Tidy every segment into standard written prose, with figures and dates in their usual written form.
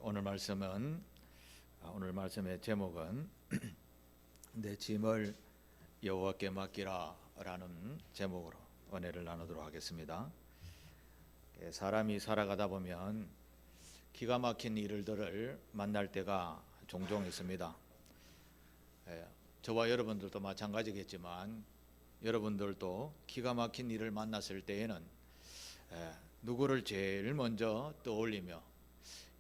오늘 말씀의 제목은 내 짐을 여호와께 맡기라라는 제목으로 은혜를 나누도록 하겠습니다. 사람이 살아가다 보면 기가 막힌 일들을 만날 때가 종종 있습니다. 저와 여러분들도 마찬가지겠지만 여러분들도 기가 막힌 일을 만났을 때에는 누구를 제일 먼저 떠올리며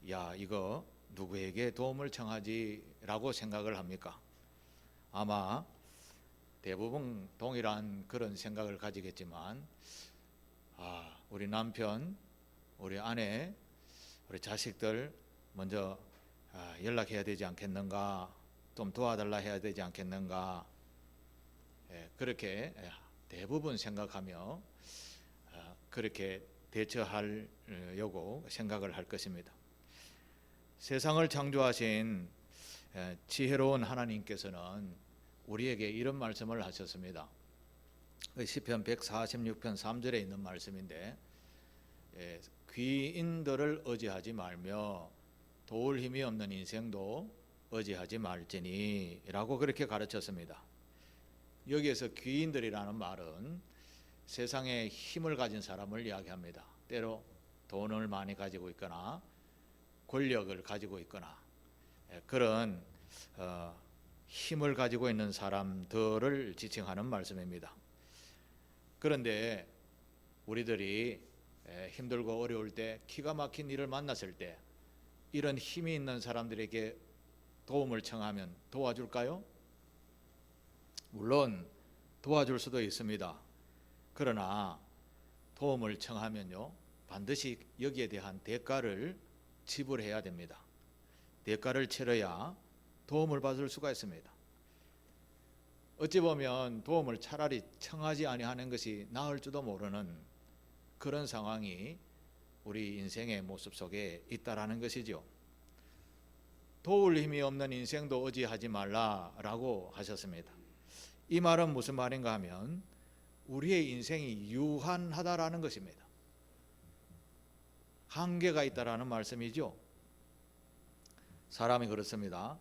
야, 이거 누구에게 도움을 청하지라고 생각을 합니까? 아마 대부분 동일한 그런 생각을 가지겠지만 우리 남편, 우리 아내, 우리 자식들 먼저 연락해야 되지 않겠는가, 좀 도와달라 해야 되지 않겠는가, 그렇게 대부분 생각하며 그렇게 대처하려고 생각을 할 것입니다. 세상을 창조하신 지혜로운 하나님께서는 우리에게 이런 말씀을 하셨습니다. 시편 146편 3절에 있는 말씀인데, 귀인들을 의지하지 말며 도울 힘이 없는 인생도 의지하지 말지니 라고 그렇게 가르쳤습니다. 여기에서 귀인들이라는 말은 세상에 힘을 가진 사람을 이야기합니다. 때로 돈을 많이 가지고 있거나 권력을 가지고 있거나 그런 힘을 가지고 있는 사람들을 지칭하는 말씀입니다. 그런데 우리들이 힘들고 어려울 때, 기가 막힌 일을 만났을 때 이런 힘이 있는 사람들에게 도움을 청하면 도와줄까요? 물론 도와줄 수도 있습니다. 그러나 도움을 청하면요, 반드시 여기에 대한 대가를 지불해야 됩니다. 대가를 치러야 도움을 받을 수가 있습니다. 어찌 보면 도움을 차라리 청하지 아니하는 것이 나을지도 모르는 그런 상황이 우리 인생의 모습 속에 있다라는 것이죠. 도울 힘이 없는 인생도 의지하지 말라라고 하셨습니다. 이 말은 무슨 말인가 하면 우리의 인생이 유한하다라는 것입니다. 한계가 있다라는 말씀이죠. 사람이 그렇습니다.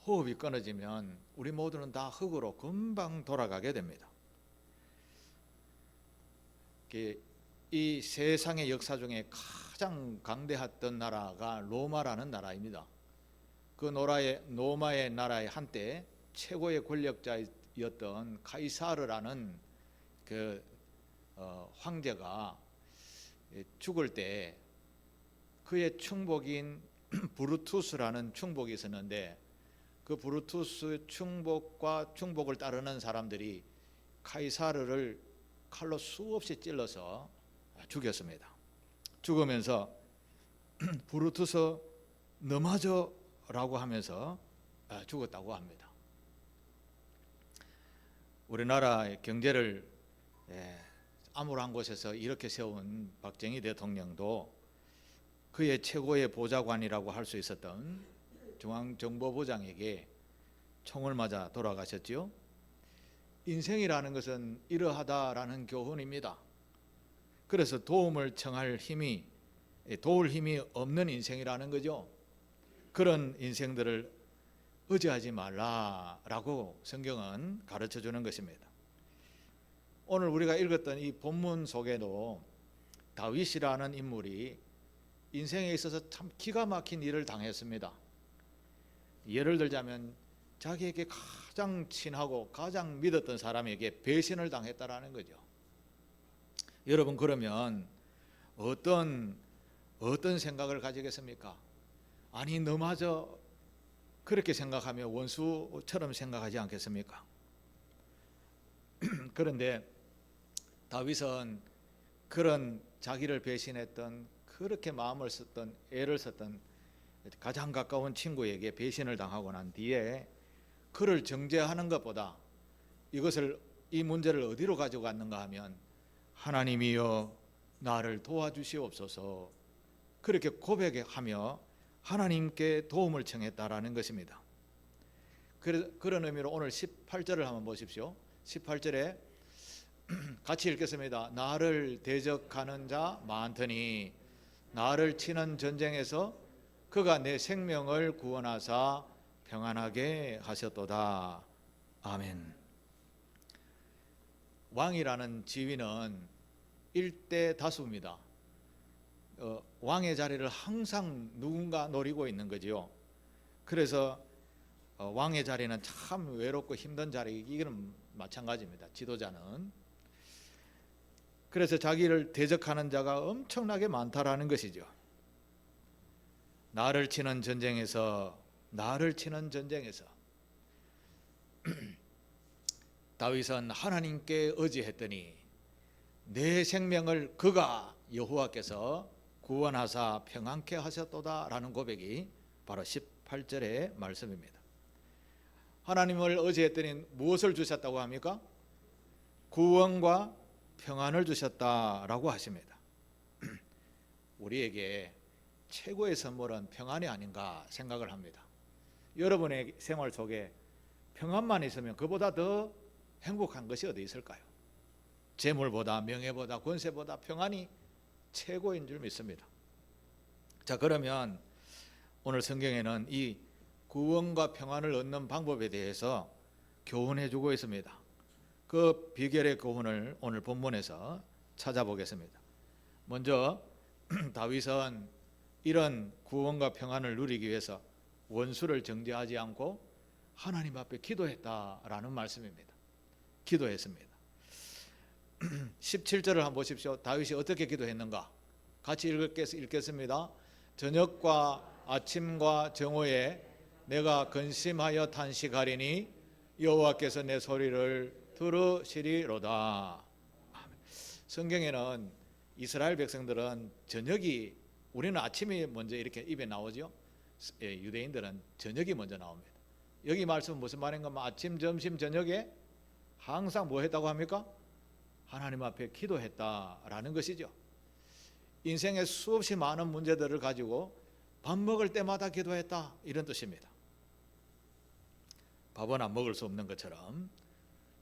호흡이 끊어지면 우리 모두는 다 흙으로 금방 돌아가게 됩니다. 이 세상의 역사 중에 가장 강대했던 나라가 로마라는 나라입니다. 그 로마의 나라의 한때 최고의 권력자였던 카이사르라는 그 황제가 죽을 때 그의 충복인 브루투스라는 충복이 있었는데, 그 브루투스 충복을 따르는 사람들이 카이사르를 칼로 수없이 찔러서 죽였습니다. 죽으면서 브루투스 넘어져라고 하면서 죽었다고 합니다. 우리나라의 경제를 암울한 곳에서 이렇게 세운 박정희 대통령도 그의 최고의 보좌관이라고 할 수 있었던 중앙정보부장에게 총을 맞아 돌아가셨지요. 인생이라는 것은 이러하다라는 교훈입니다. 그래서 도움을 청할 힘이, 도울 힘이 없는 인생이라는 거죠. 그런 인생들을 의지하지 말라라고 성경은 가르쳐 주는 것입니다. 오늘 우리가 읽었던 이 본문 속에도 다윗이라는 인물이 인생에 있어서 참 기가 막힌 일을 당했습니다. 예를 들자면 자기에게 가장 친하고 가장 믿었던 사람에게 배신을 당했다라는 거죠. 여러분, 그러면 어떤 생각을 가지겠습니까? 아니, 너마저 그렇게 생각하며 원수처럼 생각하지 않겠습니까? 그런데 다윗은 그런 자기를 배신했던, 그렇게 마음을 썼던, 애를 썼던 가장 가까운 친구에게 배신을 당하고 난 뒤에 그를 정죄하는 것보다 이 문제를 어디로 가지고 갔는가 하면, 하나님이여 나를 도와주시옵소서, 그렇게 고백하며 하나님께 도움을 청했다라는 것입니다. 그런 의미로 오늘 18절을 한번 보십시오. 18절에 같이 읽겠습니다. 나를 대적하는 자 많더니 나를 치는 전쟁에서 그가 내 생명을 구원하사 평안하게 하셨도다. 아멘. 왕이라는 지위는 일대 다수입니다. 왕의 자리를 항상 누군가 노리고 있는 거죠. 그래서 왕의 자리는 참 외롭고 힘든 자리이기는 마찬가지입니다. 지도자는. 그래서 자기를 대적하는 자가 엄청나게 많다라는 것이죠. 나를 치는 전쟁에서 다윗은 하나님께 의지했더니 내 생명을 그가 여호와께서 구원하사 평안케 하셨도다라는 고백이 바로 18절의 말씀입니다. 하나님을 의지했더니 무엇을 주셨다고 합니까? 구원과 평안을 주셨다라고 하십니다. 우리에게 최고의 선물은 평안이 아닌가 생각을 합니다. 여러분의 생활 속에 평안만 있으면 그보다 더 행복한 것이 어디 있을까요? 재물보다, 명예보다, 권세보다 평안이 최고인 줄 믿습니다. 자, 그러면 오늘 성경에는 이 구원과 평안을 얻는 방법에 대해서 교훈해 주고 있습니다. 그 비결의 교훈을 오늘 본문에서 찾아보겠습니다. 먼저 다윗은 이런 구원과 평안을 누리기 위해서 원수를 정죄하지 않고 하나님 앞에 기도했다라는 말씀입니다. 기도했습니다. 17절을 한번 보십시오. 다윗이 어떻게 기도했는가? 같이 읽겠습니다. 저녁과 아침과 정오에 내가 근심하여 탄식하리니 여호와께서 내 소리를 들으시리로다. 성경에는 이스라엘 백성들은 저녁이, 우리는 아침이 먼저 이렇게 입에 나오죠. 유대인들은 저녁이 먼저 나옵니다. 여기 말씀은 무슨 말인가? 아침, 점심, 저녁에 항상 뭐 했다고 합니까? 하나님 앞에 기도했다라는 것이죠. 인생의 수없이 많은 문제들을 가지고 밥 먹을 때마다 기도했다, 이런 뜻입니다. 밥은 안 먹을 수 없는 것처럼,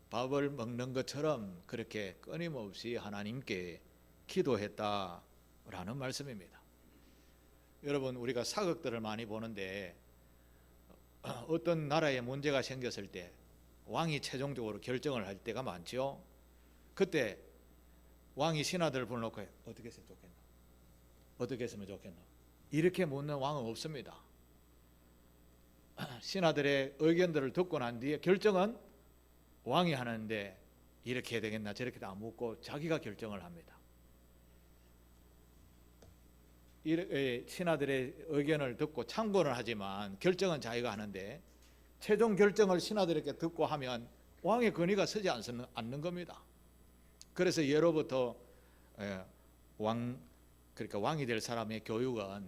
밥을 먹는 것처럼 그렇게 끊임없이 하나님께 기도했다라는 말씀입니다. 여러분, 우리가 사극들을 많이 보는데 어떤 나라에 문제가 생겼을 때 왕이 최종적으로 결정을 할 때가 많죠. 그때 왕이 신하들을 불러놓고 어떻게 했으면 좋겠나? 어떻게 했으면 좋겠나? 이렇게 묻는 왕은 없습니다. 신하들의 의견들을 듣고 난 뒤에 결정은 왕이 하는데 이렇게 해야 되겠나 저렇게 안 묻고 자기가 결정을 합니다. 신하들의 의견을 듣고 참고는 하지만 결정은 자기가 하는데 최종 결정을 신하들에게 듣고 하면 왕의 권위가 서지 않는 겁니다. 그래서 예로부터 그러니까 왕이 될 사람의 교육은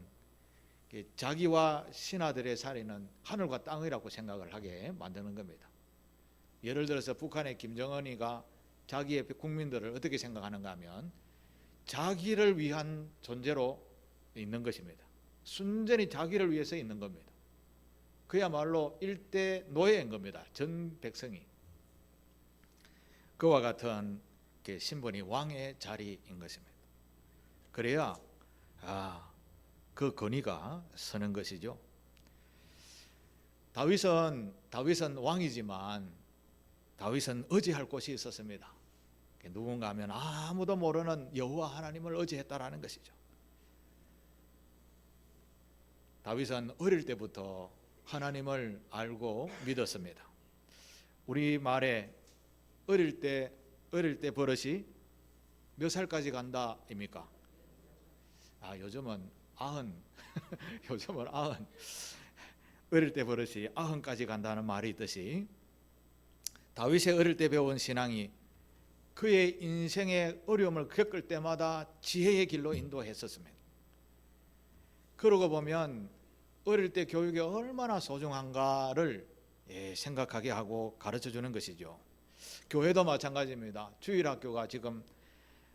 자기와 신하들의 사이는 하늘과 땅이라고 생각을 하게 만드는 겁니다. 예를 들어서 북한의 김정은이가 자기의 국민들을 어떻게 생각하는가 하면 자기를 위한 존재로 있는 것입니다. 순전히 자기를 위해서 있는 겁니다. 그야말로 일대 노예인 겁니다. 전 백성이. 그와 같은 신분이 왕의 자리인 것입니다. 그래야 그 권위가 서는 것이죠. 다윗은 왕이지만 다윗은 의지할 곳이 있었습니다. 누군가 하면 아무도 모르는 여호와 하나님을 의지했다라는 것이죠. 다윗은 어릴 때부터 하나님을 알고 믿었습니다. 우리 말에 어릴 때 버릇이 몇 살까지 간다입니까? 요즘은 90. 요즘은 90. 어릴 때 버릇이 90까지 간다는 말이 있듯이 다윗의 어릴 때 배운 신앙이 그의 인생의 어려움을 겪을 때마다 지혜의 길로 인도했었습니다. 그러고 보면 어릴 때 교육이 얼마나 소중한가를 생각하게 하고 가르쳐주는 것이죠. 교회도 마찬가지입니다. 주일학교가 지금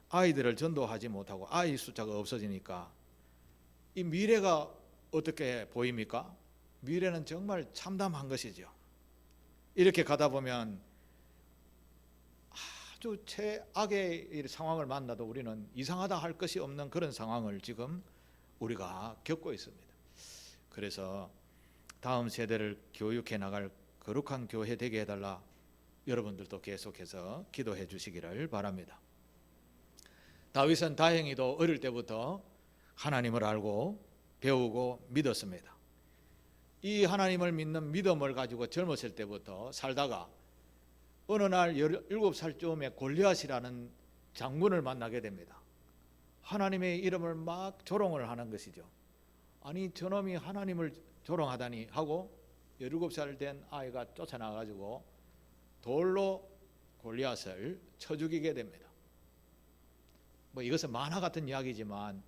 아이들을 전도하지 못하고 아이 숫자가 없어지니까 이 미래가 어떻게 보입니까? 미래는 정말 참담한 것이죠. 이렇게 가다 보면 아주 최악의 상황을 만나도 우리는 이상하다 할 것이 없는 그런 상황을 지금 우리가 겪고 있습니다. 그래서 다음 세대를 교육해 나갈 거룩한 교회 되게 해달라. 여러분들도 계속해서 기도해 주시기를 바랍니다. 다윗은 다행히도 어릴 때부터 하나님을 알고 배우고 믿었습니다. 이 하나님을 믿는 믿음을 가지고 젊었을 때부터 살다가 어느 날 17살쯤에 골리앗이라는 장군을 만나게 됩니다. 하나님의 이름을 막 조롱을 하는 것이죠. 아니 저놈이 하나님을 조롱하다니 하고 17살 된 아이가 쫓아나가지고 돌로 골리앗을 쳐 죽이게 됩니다. 이것은 만화 같은 이야기지만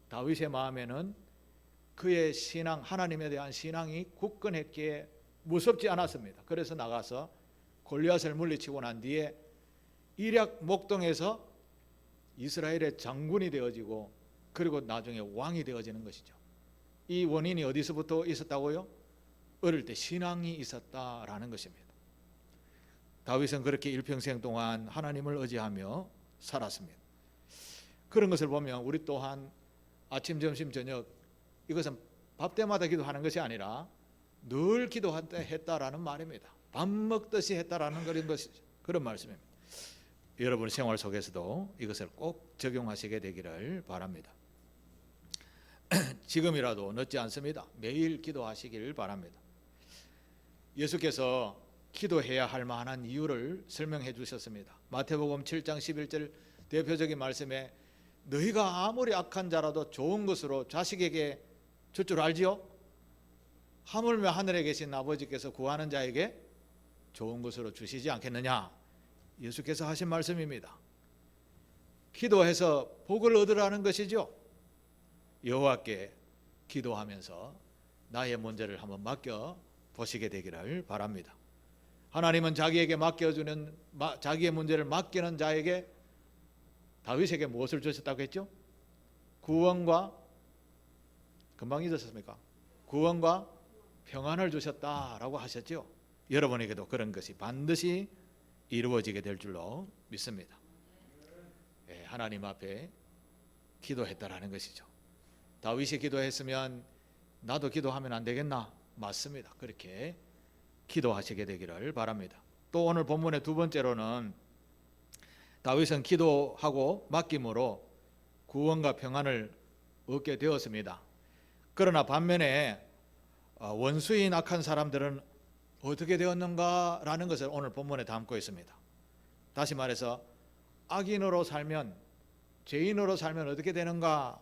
다윗의 마음에는 그의 신앙, 하나님에 대한 신앙이 굳건했기에 무섭지 않았습니다. 그래서 나가서 골리앗을 물리치고 난 뒤에 일약 목동에서 이스라엘의 장군이 되어지고 그리고 나중에 왕이 되어지는 것이죠. 이 원인이 어디서부터 있었다고요? 어릴 때 신앙이 있었다라는 것입니다. 다윗은 그렇게 일평생 동안 하나님을 의지하며 살았습니다. 그런 것을 보면 우리 또한 아침, 점심, 저녁 이것은 밥 때마다 기도하는 것이 아니라 늘 기도했다라는 말입니다. 밥 먹듯이 했다라는 그런 말씀입니다. 여러분 생활 속에서도 이것을 꼭 적용하시게 되기를 바랍니다. 지금이라도 늦지 않습니다. 매일 기도하시길 바랍니다. 예수께서 기도해야 할 만한 이유를 설명해 주셨습니다. 마태복음 7장 11절 대표적인 말씀에 너희가 아무리 악한 자라도 좋은 것으로 자식에게 줄 줄 알지요? 하물며 하늘에 계신 아버지께서 구하는 자에게 좋은 것으로 주시지 않겠느냐? 예수께서 하신 말씀입니다. 기도해서 복을 얻으라는 것이죠. 여호와께 기도하면서 나의 문제를 한번 맡겨 보시게 되기를 바랍니다. 하나님은 자기에게 맡겨주는 자기의 문제를 맡기는 자에게 다윗에게 무엇을 주셨다고 했죠? 구원과 금방 잊으셨습니까? 구원과 평안을 주셨다라고 하셨죠. 여러분에게도 그런 것이 반드시 이루어지게 될 줄로 믿습니다. 하나님 앞에 기도했다라는 것이죠. 다윗이 기도했으면 나도 기도하면 안 되겠나? 맞습니다. 그렇게 기도하시게 되기를 바랍니다. 또 오늘 본문의 두 번째로는 다윗은 기도하고 맡김으로 구원과 평안을 얻게 되었습니다. 그러나 반면에 원수인 악한 사람들은 어떻게 되었는가라는 것을 오늘 본문에 담고 있습니다. 다시 말해서 악인으로 살면, 죄인으로 살면 어떻게 되는가?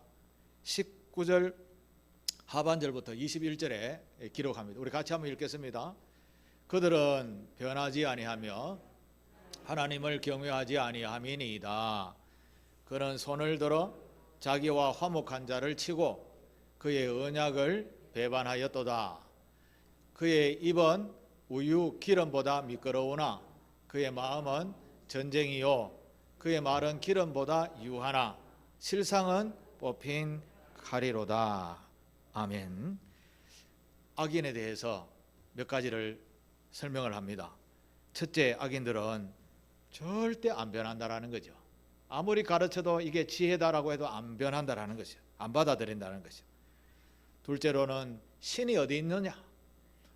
19절 하반절부터 21절에 기록합니다. 우리 같이 한번 읽겠습니다. 그들은 변하지 아니하며 하나님을 경외하지 아니함이니이다. 그는 손을 들어 자기와 화목한 자를 치고 그의 언약을 배반하였도다. 그의 입은 우유 기름보다 미끄러우나 그의 마음은 전쟁이요 그의 말은 기름보다 유하나 실상은 뽑힌 칼이로다. 아멘. 악인에 대해서 몇 가지를 설명을 합니다. 첫째, 악인들은 절대 안 변한다라는 거죠. 아무리 가르쳐도 이게 지혜다라고 해도 안 변한다라는 것이죠. 안 받아들인다는 것이죠. 둘째로는 신이 어디 있느냐,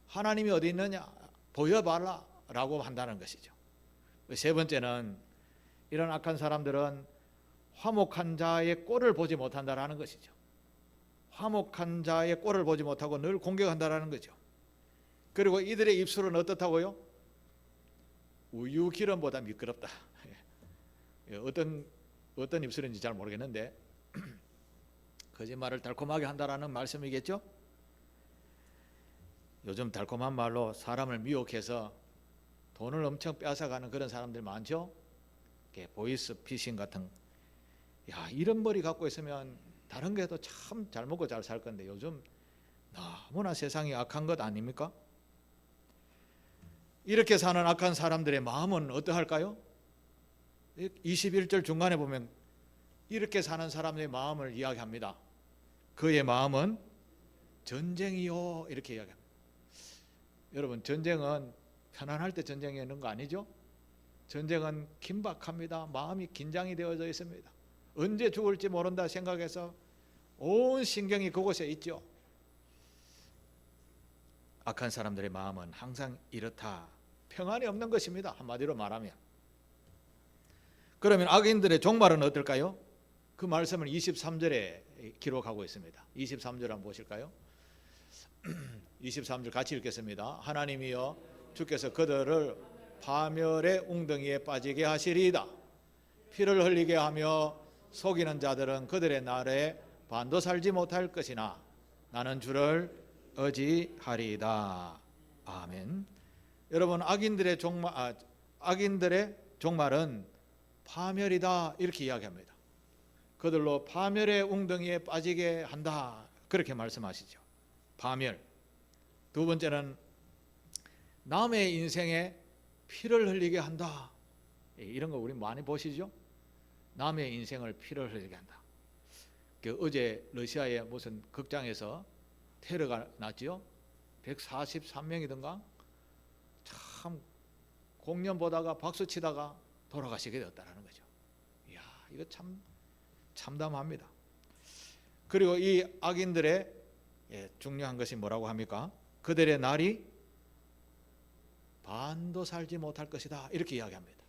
하나님이 어디 있느냐 보여봐라 라고 한다는 것이죠. 세 번째는 이런 악한 사람들은 화목한 자의 꼴을 보지 못한다라는 것이죠. 화목한 자의 꼴을 보지 못하고 늘 공격한다라는 거죠. 그리고 이들의 입술은 어떻다고요? 우유 기름보다 미끄럽다. 어떤 입술인지 잘 모르겠는데 거짓말을 달콤하게 한다라는 말씀이겠죠? 요즘 달콤한 말로 사람을 미혹해서 돈을 엄청 뺏어가는 그런 사람들 많죠? 보이스 피싱 같은. 이런 머리 갖고 있으면 다른 게 해도 참 잘 먹고 잘 살 건데 요즘 너무나 세상이 악한 것 아닙니까? 이렇게 사는 악한 사람들의 마음은 어떠할까요? 21절 중간에 보면 이렇게 사는 사람의 마음을 이야기합니다. 그의 마음은 전쟁이요 이렇게 이야기합니다. 여러분, 전쟁은 편안할 때 전쟁이 있는 거 아니죠? 전쟁은 긴박합니다. 마음이 긴장이 되어져 있습니다. 언제 죽을지 모른다 생각해서 온 신경이 그곳에 있죠. 악한 사람들의 마음은 항상 이렇다. 평안이 없는 것입니다. 한마디로 말하면. 그러면 악인들의 종말은 어떨까요? 그 말씀을 23절에 기록하고 있습니다. 23절 한번 보실까요? 23절 같이 읽겠습니다. 하나님이여 주께서 그들을 파멸의 웅덩이에 빠지게 하시리이다. 피를 흘리게 하며 속이는 자들은 그들의 날에 반도 살지 못할 것이나 나는 주를 의지하리이다. 아멘. 여러분, 악인들의 종말은 파멸이다 이렇게 이야기합니다. 그들로 파멸의 웅덩이에 빠지게 한다 그렇게 말씀하시죠. 파멸. 두 번째는 남의 인생에 피를 흘리게 한다. 이런 거 우리 많이 보시죠? 남의 인생을 피를 흘리게 한다. 어제 러시아의 무슨 극장에서 테러가 났지요. 143명이던가 참 공연 보다가 박수 치다가 돌아가시게 되었다는 거죠. 이야, 이거 참 참담합니다. 그리고 이 악인들의 중요한 것이 뭐라고 합니까? 그들의 날이 반도 살지 못할 것이다 이렇게 이야기합니다.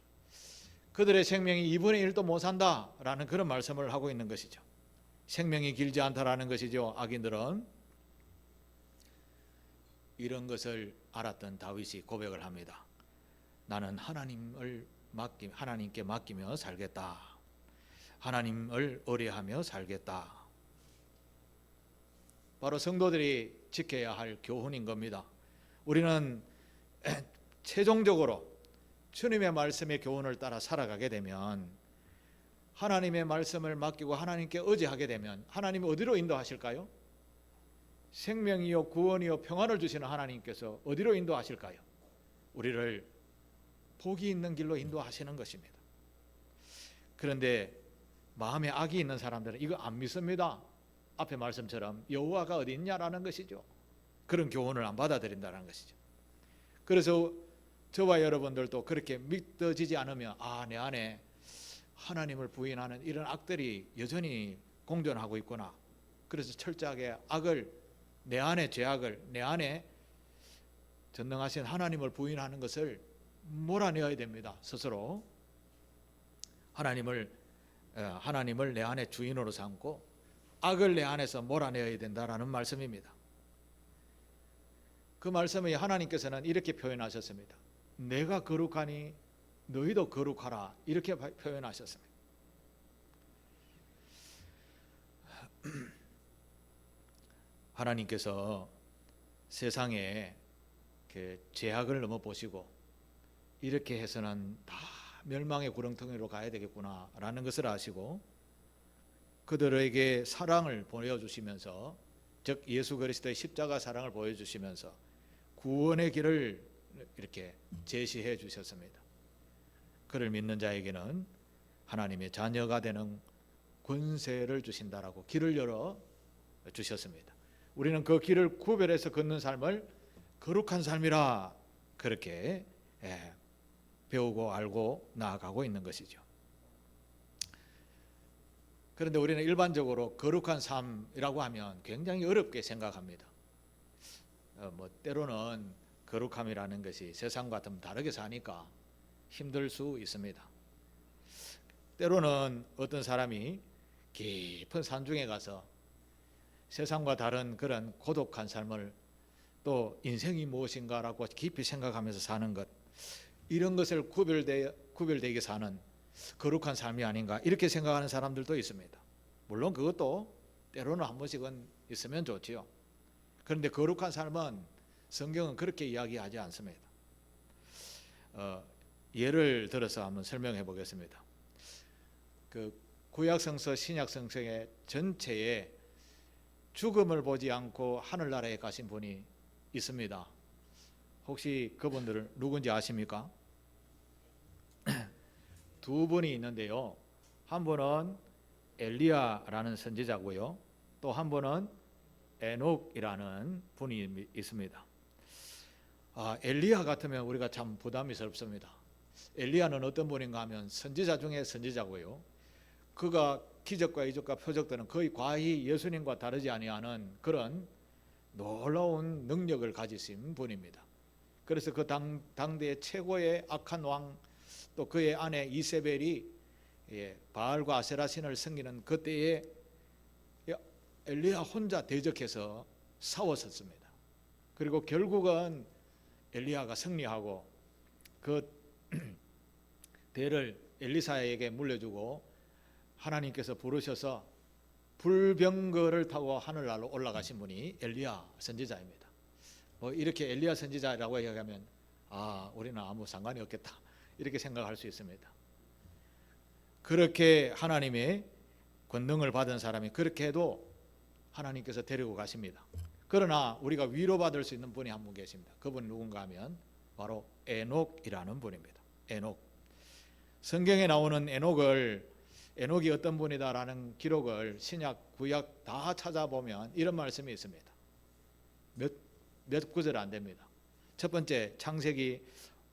그들의 생명이 2분의 1도 못 산다라는 그런 말씀을 하고 있는 것이죠. 생명이 길지 않다라는 것이죠. 악인들은. 이런 것을 알았던 다윗이 고백을 합니다. 나는 하나님께 맡기며 살겠다. 하나님을 의뢰하며 살겠다. 바로 성도들이 지켜야 할 교훈인 겁니다. 우리는 최종적으로 주님의 말씀의 교훈을 따라 살아가게 되면, 하나님의 말씀을 맡기고 하나님께 의지하게 되면 하나님이 어디로 인도하실까요? 생명이요 구원이요 평안을 주시는 하나님께서 어디로 인도하실까요? 우리를 복이 있는 길로 인도하시는 것입니다. 그런데 마음에 악이 있는 사람들은 이거 안 믿습니다. 앞에 말씀처럼 여호와가 어디 있냐라는 것이죠. 그런 교훈을 안 받아들인다는 것이죠. 그래서 저와 여러분들도 그렇게 믿어지지 않으면 내 안에 하나님을 부인하는 이런 악들이 여전히 공존하고 있구나. 그래서 철저하게 악을, 내 안에 죄악을, 내 안에 전능하신 하나님을 부인하는 것을 몰아내어야 됩니다. 스스로 하나님을 내 안에 주인으로 삼고 악을 내 안에서 몰아내어야 된다라는 말씀입니다. 그 말씀을 하나님께서는 이렇게 표현하셨습니다. 내가 거룩하니 너희도 거룩하라 이렇게 표현하셨습니다. 하나님께서 세상에 죄악을 너무 보시고 이렇게 해서는 다 멸망의 구렁텅이로 가야 되겠구나라는 것을 아시고 그들에게 사랑을 보여주시면서, 즉 예수 그리스도의 십자가 사랑을 보여주시면서 구원의 길을 이렇게 제시해 주셨습니다. 그를 믿는 자에게는 하나님의 자녀가 되는 권세를 주신다라고 길을 열어 주셨습니다. 우리는 그 길을 구별해서 걷는 삶을 거룩한 삶이라 그렇게 배우고 알고 나아가고 있는 것이죠. 그런데 우리는 일반적으로 거룩한 삶이라고 하면 굉장히 어렵게 생각합니다. 때로는 거룩함이라는 것이 세상과 좀 다르게 사니까 힘들 수 있습니다. 때로는 어떤 사람이 깊은 산중에 가서 세상과 다른 그런 고독한 삶을, 또 인생이 무엇인가라고 깊이 생각하면서 사는 것, 이런 것을 구별되게 사는 거룩한 삶이 아닌가 이렇게 생각하는 사람들도 있습니다. 물론 그것도 때로는 한 번씩은 있으면 좋지요. 그런데 거룩한 삶은 성경은 그렇게 이야기하지 않습니다. 예를 들어서 한번 설명해 보겠습니다. 그 구약성서 신약성서의 전체에 죽음을 보지 않고 하늘나라에 가신 분이 있습니다. 혹시 그분들은 누군지 아십니까? 두 분이 있는데요. 한 분은 엘리야라는 선지자고요. 또 한 분은 에녹이라는 분이 있습니다. 엘리야 같으면 우리가 참 부담스럽습니다. 엘리야는 어떤 분인가 하면 선지자 중에 선지자고요. 그가 기적과 이적과 표적들은 거의 과히 예수님과 다르지 아니하는 그런 놀라운 능력을 가지신 분입니다. 그래서 그 당대의 최고의 악한 왕, 또 그의 아내 이세벨이 바알과 아세라 신을 섬기는 그때에 엘리야 혼자 대적해서 싸웠었습니다. 그리고 결국은 엘리야가 승리하고 그 대를 엘리사에게 물려주고 하나님께서 부르셔서 불병거를 타고 하늘나라로 올라가신 분이 엘리야 선지자입니다. 이렇게 엘리야 선지자라고 이야기하면 우리는 아무 상관이 없겠다 이렇게 생각할 수 있습니다. 그렇게 하나님의 권능을 받은 사람이 그렇게 해도 하나님께서 데리고 가십니다. 그러나 우리가 위로받을 수 있는 분이 한 분 계십니다. 그분이 누군가 하면 바로 에녹이라는 분입니다. 에녹. 성경에 나오는 에녹이 어떤 분이다라는 기록을 신약 구약 다 찾아보면 이런 말씀이 있습니다. 몇 구절 안 됩니다. 첫 번째 창세기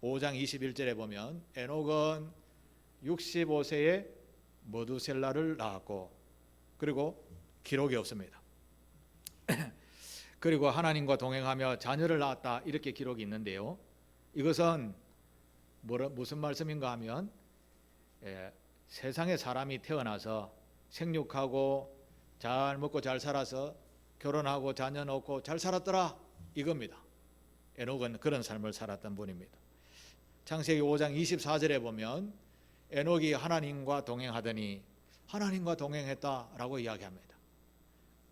5장 21절에 보면 에녹은 65세에 머두셀라를 낳았고, 그리고 기록이 없습니다. 그리고 하나님과 동행하며 자녀를 낳았다 이렇게 기록이 있는데요, 이것은 무슨 말씀인가 하면 세상에 사람이 태어나서 생육하고 잘 먹고 잘 살아서 결혼하고 자녀 낳고 잘 살았더라 이겁니다. 에녹은 그런 삶을 살았던 분입니다. 창세기 5장 24절에 보면 에녹이 하나님과 동행하더니 하나님과 동행했다라고 이야기합니다.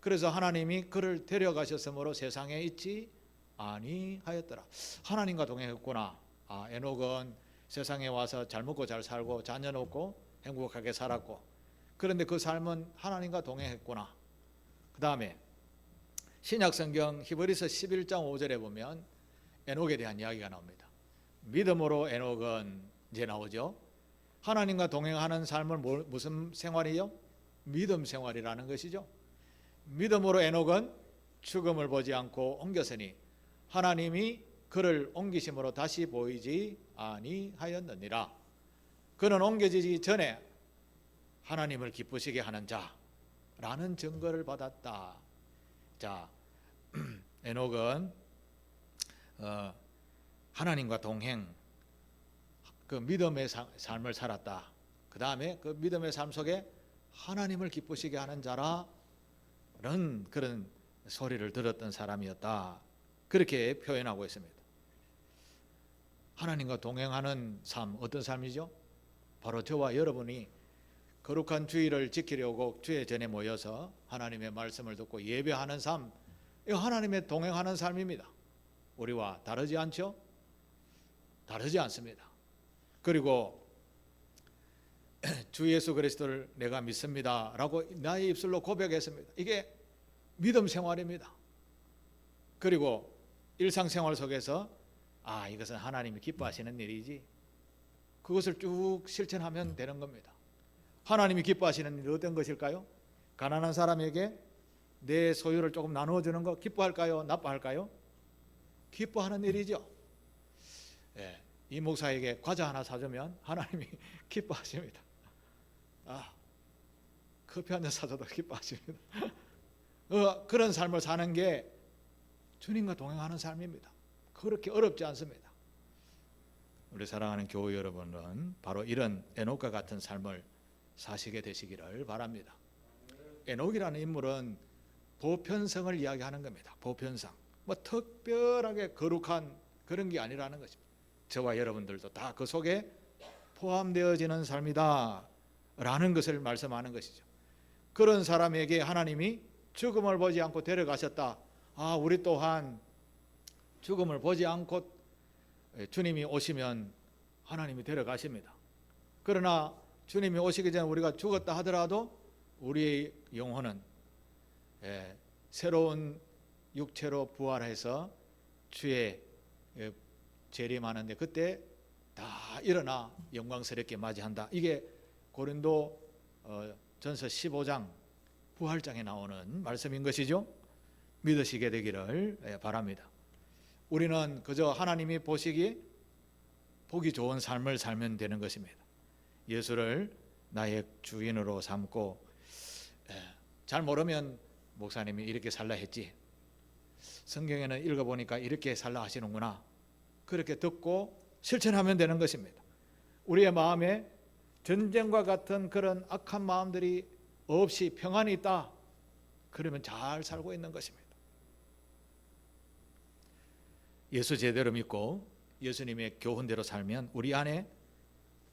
그래서 하나님이 그를 데려가셨으므로 세상에 있지 아니하였더라. 하나님과 동행했구나. 에녹은 세상에 와서 잘 먹고 잘 살고 자녀 놓고 행복하게 살았고, 그런데 그 삶은 하나님과 동행했구나. 그 다음에 신약성경 히브리서 11장 5절에 보면 에녹에 대한 이야기가 나옵니다. 믿음으로 에녹은 이제 나오죠. 하나님과 동행하는 삶은 무슨 생활이요? 믿음 생활이라는 것이죠. 믿음으로 에녹은 죽음을 보지 않고 옮겼으니 하나님이 그를 옮기심으로 다시 보이지 아니하였느니라. 그는 옮겨지기 전에 하나님을 기쁘시게 하는 자라는 증거를 받았다. 자, 에녹은 하나님과 동행, 그 믿음의 삶을 살았다. 그 다음에 그 믿음의 삶 속에 하나님을 기쁘시게 하는 자라는 그런 소리를 들었던 사람이었다. 그렇게 표현하고 있습니다. 하나님과 동행하는 삶, 어떤 삶이죠? 바로 저와 여러분이 거룩한 주일을 지키려고 주의 전에 모여서 하나님의 말씀을 듣고 예배하는 삶, 이거 하나님의 동행하는 삶입니다. 우리와 다르지 않죠? 다르지 않습니다. 그리고 주 예수 그리스도를 내가 믿습니다 라고 나의 입술로 고백했습니다. 이게 믿음 생활입니다. 그리고 일상생활 속에서 이것은 하나님이 기뻐하시는 일이지, 그것을 쭉 실천하면 되는 겁니다. 하나님이 기뻐하시는 일이 어떤 것일까요? 가난한 사람에게 내 소유를 조금 나누어주는 거 기뻐할까요? 나빠할까요? 기뻐하는 일이죠. 이 목사에게 과자 하나 사주면 하나님이 기뻐하십니다. 커피 한 잔 사줘도 기뻐하십니다. 그런 삶을 사는 게 주님과 동행하는 삶입니다. 그렇게 어렵지 않습니다. 우리 사랑하는 교회 여러분은 바로 이런 에녹과 같은 삶을 사시게 되시기를 바랍니다. 에녹이라는 인물은 보편성을 이야기하는 겁니다. 보편성. 특별하게 거룩한 그런 게 아니라는 것입니다. 저와 여러분들도 다 그 속에 포함되어지는 삶이다 라는 것을 말씀하는 것이죠. 그런 사람에게 하나님이 죽음을 보지 않고 데려가셨다. 우리 또한 죽음을 보지 않고 주님이 오시면 하나님이 데려가십니다. 그러나 주님이 오시기 전에 우리가 죽었다 하더라도 우리의 영혼은 새로운 육체로 부활해서 주의 재림하는데 그때 다 일어나 영광스럽게 맞이한다. 이게 고린도 전서 15장 부활장에 나오는 말씀인 것이죠. 믿으시게 되기를 바랍니다. 우리는 그저 하나님이 보기 좋은 삶을 살면 되는 것입니다. 예수를 나의 주인으로 삼고, 잘 모르면 목사님이 이렇게 살라 했지, 성경에는 읽어보니까 이렇게 살라 하시는구나. 그렇게 듣고 실천하면 되는 것입니다. 우리의 마음에 전쟁과 같은 그런 악한 마음들이 없이 평안이 있다. 그러면 잘 살고 있는 것입니다. 예수 제대로 믿고 예수님의 교훈대로 살면 우리 안에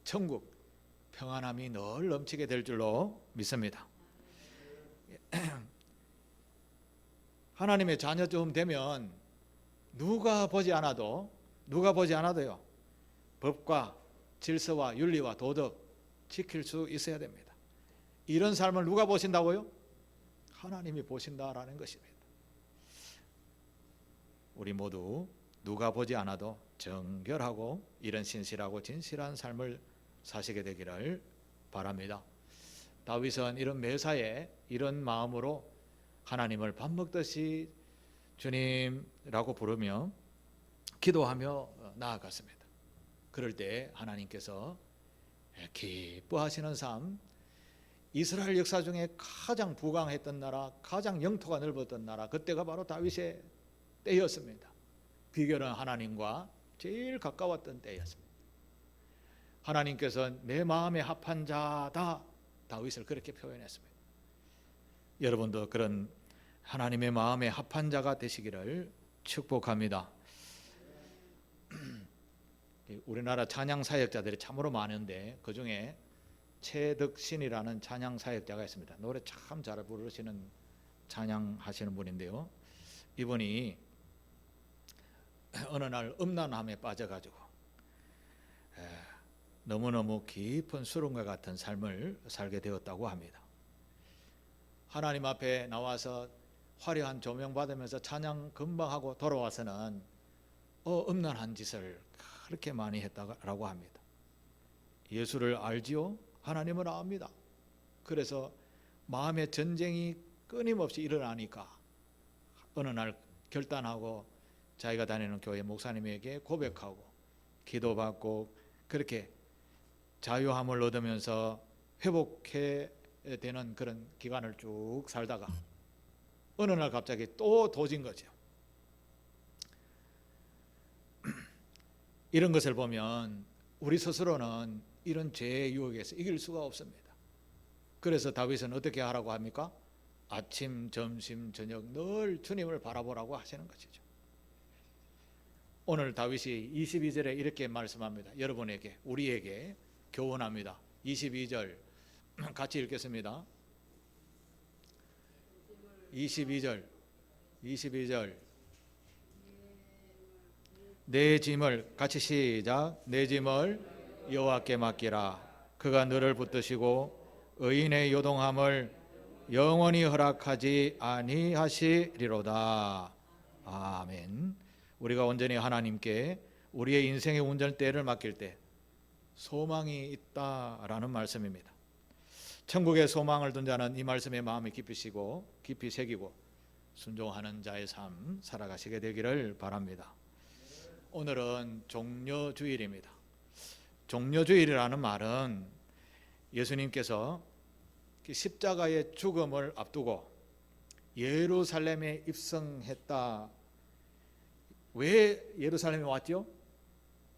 천국 평안함이 늘 넘치게 될 줄로 믿습니다. 하나님의 자녀쯤 되면 누가 보지 않아도요, 법과 질서와 윤리와 도덕 지킬 수 있어야 됩니다. 이런 삶을 누가 보신다고요? 하나님이 보신다라는 것입니다. 우리 모두 누가 보지 않아도 정결하고 이런 신실하고 진실한 삶을 사시게 되기를 바랍니다. 다윗은 이런 매사에 이런 마음으로 하나님을 밥 먹듯이 주님이라고 부르며 기도하며 나아갔습니다. 그럴 때 하나님께서 기뻐하시는 삶, 이스라엘 역사 중에 가장 부강했던 나라, 가장 영토가 넓었던 나라, 그때가 바로 다윗의 때였습니다. 비결은 하나님과 제일 가까웠던 때였습니다. 하나님께서 내 마음에 합한 자다, 다윗을 그렇게 표현했습니다. 여러분도 그런 하나님의 마음에 합한 자가 되시기를 축복합니다. 우리나라 찬양 사역자들이 참으로 많은데 그 중에 최덕신이라는 찬양 사역자가 있습니다. 노래 참 잘 부르시는 찬양하시는 분인데요. 이분이 어느 날 음란함에 빠져가지고 너무너무 깊은 수렁과 같은 삶을 살게 되었다고 합니다. 하나님 앞에 나와서 화려한 조명 받으면서 찬양 금방 하고 돌아와서는 음란한 짓을 그렇게 많이 했다고 합니다. 예수를 알지요? 하나님을 압니다. 그래서 마음의 전쟁이 끊임없이 일어나니까 어느 날 결단하고 자기가 다니는 교회 목사님에게 고백하고 기도받고 그렇게 자유함을 얻으면서 회복해 되는 그런 기간을 쭉 살다가 어느 날 갑자기 또 도진 거죠. 이런 것을 보면 우리 스스로는 이런 죄의 유혹에서 이길 수가 없습니다. 그래서 다윗은 어떻게 하라고 합니까? 아침, 점심, 저녁 늘 주님을 바라보라고 하시는 것이죠. 오늘 다윗이 22절에 이렇게 말씀합니다. 여러분에게, 우리에게 교훈합니다. 22절 같이 읽겠습니다. 22절 내 짐을 같이 시작. 내 짐을 여호와께 맡기라. 그가 너를 붙드시고 의인의 요동함을 영원히 허락하지 아니하시리로다. 아멘. 우리가 온전히 하나님께 우리의 인생의 운전대를 맡길 때 소망이 있다라는 말씀입니다. 천국의 소망을 둔 자는 이 말씀에 마음이 깊이 새기고 순종하는 자의 삶 살아가시게 되기를 바랍니다. 오늘은 종려주일입니다. 종려주일이라는 말은 예수님께서 십자가의 죽음을 앞두고 예루살렘에 입성했다. 왜 예루살렘에 왔죠?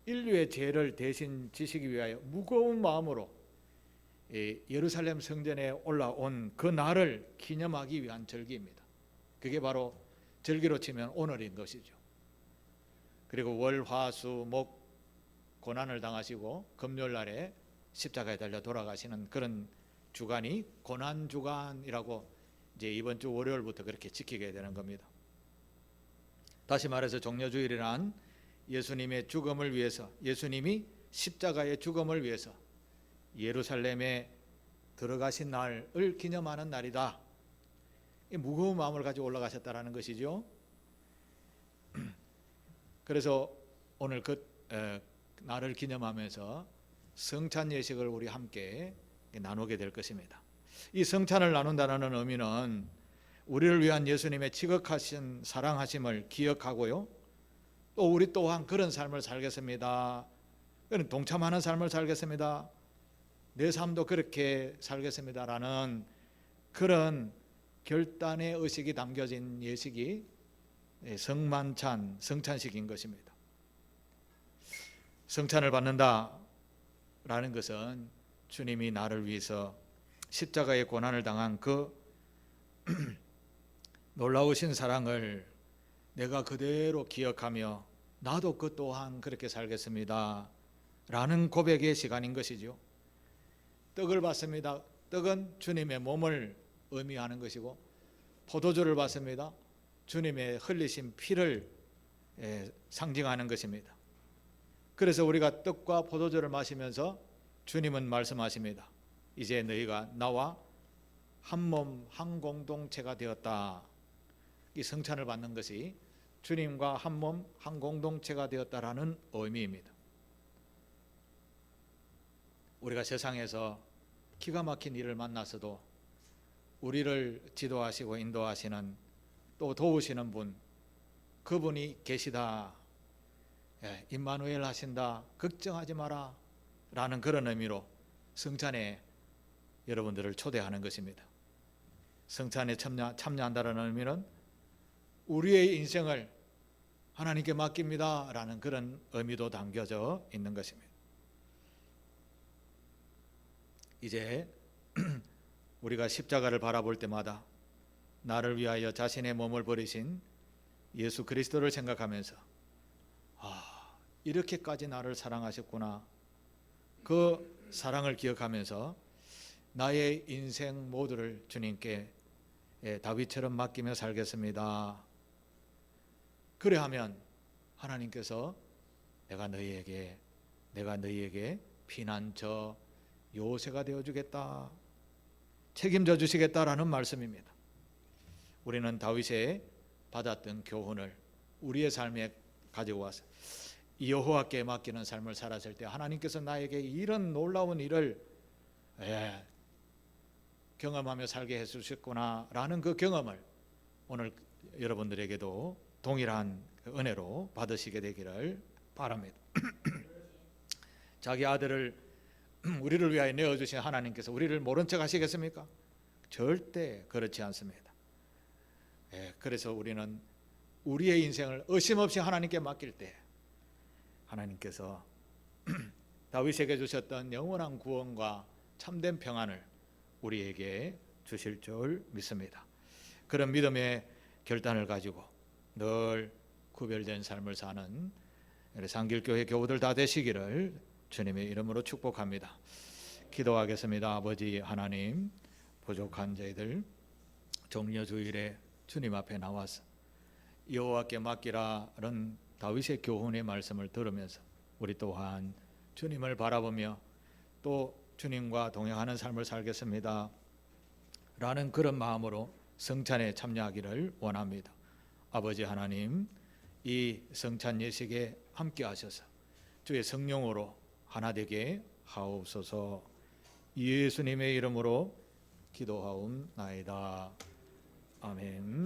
인류의 죄를 대신 지시기 위하여 무거운 마음으로 예루살렘 성전에 올라온 그 날을 기념하기 위한 절기입니다. 그게 바로 절기로 치면 오늘인 것이죠. 그리고 월, 화, 수, 목 고난을 당하시고 금요일 날에 십자가에 달려 돌아가시는 그런 주간이 고난주간이라고 이제 이번 주 월요일부터 그렇게 지키게 되는 겁니다. 다시 말해서 종려주일이란 예수님의 죽음을 위해서, 예수님이 십자가의 죽음을 위해서 예루살렘에 들어가신 날을 기념하는 날이다. 무거운 마음을 가지고 올라가셨다라는 것이죠. 그래서 오늘 그 날을 기념하면서 성찬 예식을 우리 함께 나누게 될 것입니다. 이 성찬을 나눈다는 의미는 우리를 위한 예수님의 지극하신 사랑하심을 기억하고요, 또 우리 또한 그런 삶을 살겠습니다. 그런 동참하는 삶을 살겠습니다. 내 삶도 그렇게 살겠습니다라는 그런 결단의 의식이 담겨진 예식이 성만찬, 성찬식인 것입니다. 성찬을 받는다라는 것은 주님이 나를 위해서 십자가의 고난을 당한 그 놀라우신 사랑을 내가 그대로 기억하며 나도 그 또한 그렇게 살겠습니다 라는 고백의 시간인 것이죠. 떡을 받습니다. 떡은 주님의 몸을 의미하는 것이고, 포도주를 받습니다. 주님의 흘리신 피를 상징하는 것입니다. 그래서 우리가 떡과 포도주를 마시면서 주님은 말씀하십니다. 이제 너희가 나와 한 몸 한 공동체가 되었다. 이 성찬을 받는 것이 주님과 한 몸 한 공동체가 되었다라는 의미입니다. 우리가 세상에서 기가 막힌 일을 만났어도 우리를 지도하시고 인도하시는, 또 도우시는 분, 그분이 계시다, 임마누엘 하신다, 걱정하지 마라 라는 그런 의미로 성찬에 여러분들을 초대하는 것입니다. 성찬에 참여한다는 의미는 우리의 인생을 하나님께 맡깁니다 라는 그런 의미도 담겨져 있는 것입니다. 이제 우리가 십자가를 바라볼 때마다 나를 위하여 자신의 몸을 버리신 예수 그리스도를 생각하면서 이렇게까지 나를 사랑하셨구나, 그 사랑을 기억하면서 나의 인생 모두를 주님께 다윗처럼 맡기며 살겠습니다. 그래하면 하나님께서 내가 너희에게 피난처 요새가 되어주겠다, 책임져 주시겠다라는 말씀입니다. 우리는 다윗의 받았던 교훈을 우리의 삶에 가지고 와서 여호와께 맡기는 삶을 살았을 때 하나님께서 나에게 이런 놀라운 일을 경험하며 살게 해주셨구나라는 그 경험을 오늘 여러분들에게도 동일한 은혜로 받으시게 되기를 바랍니다. 자기 아들을 우리를 위하여 내어주신 하나님께서 우리를 모른 척 하시겠습니까? 절대 그렇지 않습니다. 그래서 우리는 우리의 인생을 의심 없이 하나님께 맡길 때 하나님께서 다윗에게 주셨던 영원한 구원과 참된 평안을 우리에게 주실 줄 믿습니다. 그런 믿음의 결단을 가지고 늘 구별된 삶을 사는 상길교회 교우들 다 되시기를 주님의 이름으로 축복합니다. 기도하겠습니다. 아버지 하나님, 부족한 저희들 종려 주일에 주님 앞에 나와서 여호와께 맡기라는 다윗의 교훈의 말씀을 들으면서 우리 또한 주님을 바라보며 또 주님과 동행하는 삶을 살겠습니다 라는 그런 마음으로 성찬에 참여하기를 원합니다. 아버지 하나님, 이 성찬 예식에 함께 하셔서 주의 성령으로 하나 되게 하옵소서. 예수님의 이름으로 기도하옵나이다. 아멘.